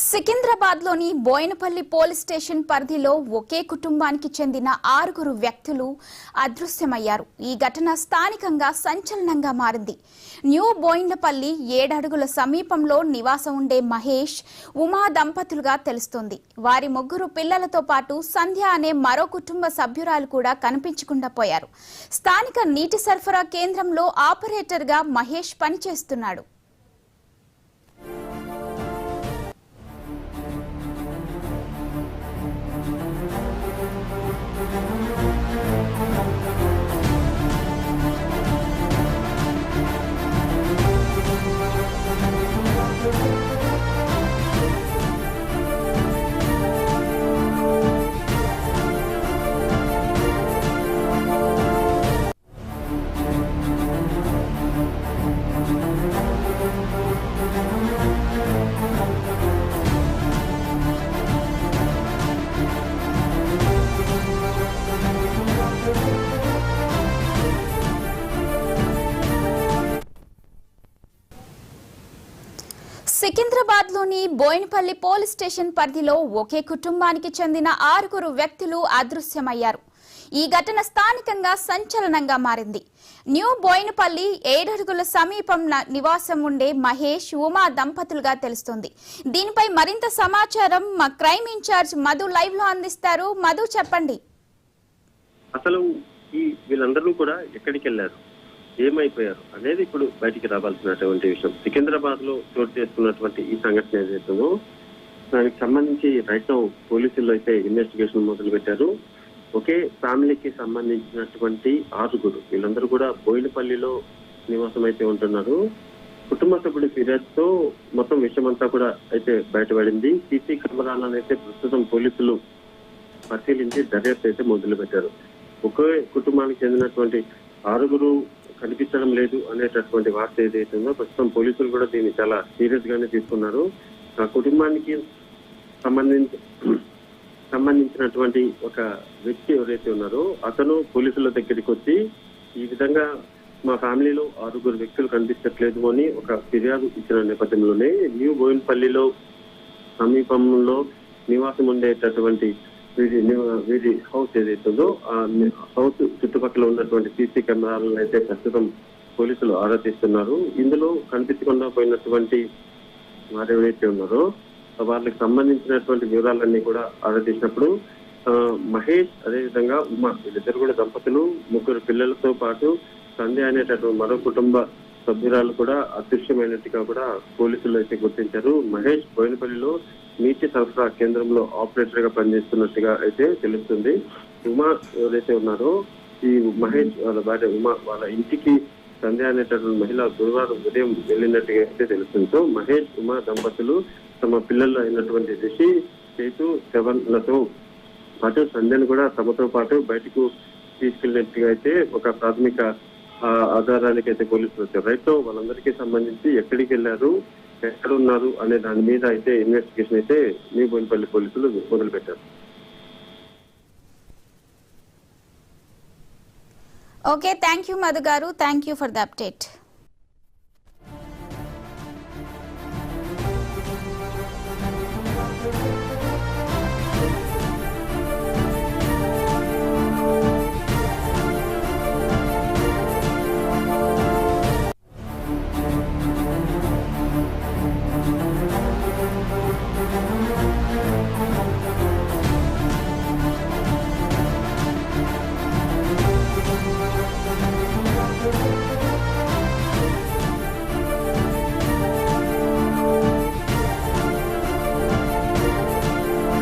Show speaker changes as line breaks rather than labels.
సికింద్రాబాద్లోని Boinapalli police station పరిధిలో ఒకే కుటుంబానికి చెందిన 6 వ్యక్తులు అదృశ్యమయ్యారు. ఈ ఘటన స్థానికంగా సంచలనంగా మారింది. న్యూ బోయినపల్లి 7 అడుగుల సమీపంలో నివాసం ఉండే మహేష్, ఉమా దంపతులుగా తెలుస్తోంది. వారి 3 పిల్లలతో పాటు సంధ్య అనే మరో కుటుంబ సభ్యురాలు కూడా కనిపించకుండా పోయారు. స్థానిక నీటి సరఫరా కేంద్రంలో ఆపరేటర్గా మహేష్ పనిచేస్తున్నాడు. సికింద్రాబాద్లోని బోయినపల్లి పోలీస్ స్టేషన్ పరిధిలో ఒకే కుటుంబానికి చెందిన 6 వ్యక్తులు అదృశ్యమయ్యారు. ఈ ఘటన స్థానికంగా సంచలనంగా మారింది. న్యూ బోయినపల్లి 7 అడుగుల సమీపం నివాసం ఉండే మహేష్, ఉమా దంపతులుగా తెలుస్తోంది. దీనిపై మరింత సమాచారం మా క్రైమ్ ఇన్ఛార్జ్ మధు లైవ్ లో అందిస్తారు. మధు, చెప్పండి.
అసలు వీళ్ళందరూ కూడా ఎక్కడికి వెళ్లారు, ఏమైపోయారు అనేది ఇప్పుడు బయటికి రావాల్సినటువంటి విషయం. సికింద్రాబాద్ లో చోటు చేసుకున్నటువంటి ఈ సంఘటన ఏదైతుందో దానికి సంబంధించి రైట్ నౌ పోలీసులు అయితే ఇన్వెస్టిగేషన్ మొదలు పెట్టారు. ఒకే ఫ్యామిలీకి సంబంధించినటువంటి 6 వీళ్ళందరూ కూడా బోయినపల్లిలో నివాసం అయితే ఉంటున్నారు. కుటుంబ సభ్యుడి ఫిర్యాదుతో మొత్తం విషయం అంతా కూడా అయితే బయటపడింది. సీసీ కెమెరాలను అయితే ప్రస్తుతం పోలీసులు పరిశీలించి దర్యాప్తు అయితే మొదలు పెట్టారు. ఒకే కుటుంబానికి చెందినటువంటి 6 కనిపించడం లేదు అనేటటువంటి వార్త ఏదైతే ఉందో ప్రస్తుతం పోలీసులు కూడా దీన్ని చాలా సీరియస్ గానే తీసుకున్నారు. ఆ కుటుంబానికి సంబంధించినటువంటి ఒక వ్యక్తి ఎవరైతే ఉన్నారో అతను పోలీసుల దగ్గరికి వచ్చి ఈ విధంగా మా ఫ్యామిలీలో 6 వ్యక్తులు కనిపించట్లేదు అని ఒక ఫిర్యాదు ఇచ్చిన నేపథ్యంలోనే న్యూ బోయినపల్లిలో సమీపంలో నివాసం ఉండేటటువంటి వీరి హౌస్ ఏదైతుందో ఆ హౌస్ చుట్టుపక్కల ఉన్నటువంటి సీసీ కెమెరాలను అయితే ప్రస్తుతం పోలీసులు ఆరా తీస్తున్నారు. ఇందులో కనిపించకుండా పోయినటువంటి వారు ఎవరైతే ఉన్నారో వాళ్ళకి సంబంధించినటువంటి వివరాలన్నీ కూడా ఆరా తీసినప్పుడు మహేష్, అదేవిధంగా ఉమా, వీళ్ళిద్దరు కూడా దంపతులు, 3 పిల్లలతో పాటు సంధ్య అనేటటువంటి మరో కుటుంబ సభ్యురాలు కూడా అదృశ్యమైనట్టుగా కూడా పోలీసులు అయితే గుర్తించారు. మహేష్ బోయినపల్లిలో నీటి సరఫరా కేంద్రంలో ఆపరేటర్ గా పనిచేస్తున్నట్టుగా అయితే తెలుస్తుంది. ఉమా ఎవరైతే ఉన్నారో ఈ మహేష్ వాళ్ళ భార్య ఉమా వాళ్ళ ఇంటికి సంధ్య అనేటటువంటి మహిళ గురువారం ఉదయం వెళ్ళినట్టుగా అయితే తెలుస్తుంది. సో మహేష్, ఉమా దంపతులు తమ పిల్లలు అయినటువంటి రిషి, చేతు, శవన్లతో పాటు సంధ్యను కూడా తమతో పాటు బయటకు తీసుకెళ్లినట్టుగా అయితే ఒక ప్రాథమిక ఆధారానికి అయితే పోలీసులు వచ్చారు. రైట్ లో వాళ్ళందరికీ సంబంధించి ఎక్కడికి వెళ్లారు, ఎక్కడ ఉన్నారు అనే దాని మీద అయితే ఇన్వెస్టిగేషన్ అయితే న్యూ బోయినపల్లి పోలీసులు మొదలు పెట్టారు.
ఓకే, థ్యాంక్ యూ మధు గారు, thank you for the update.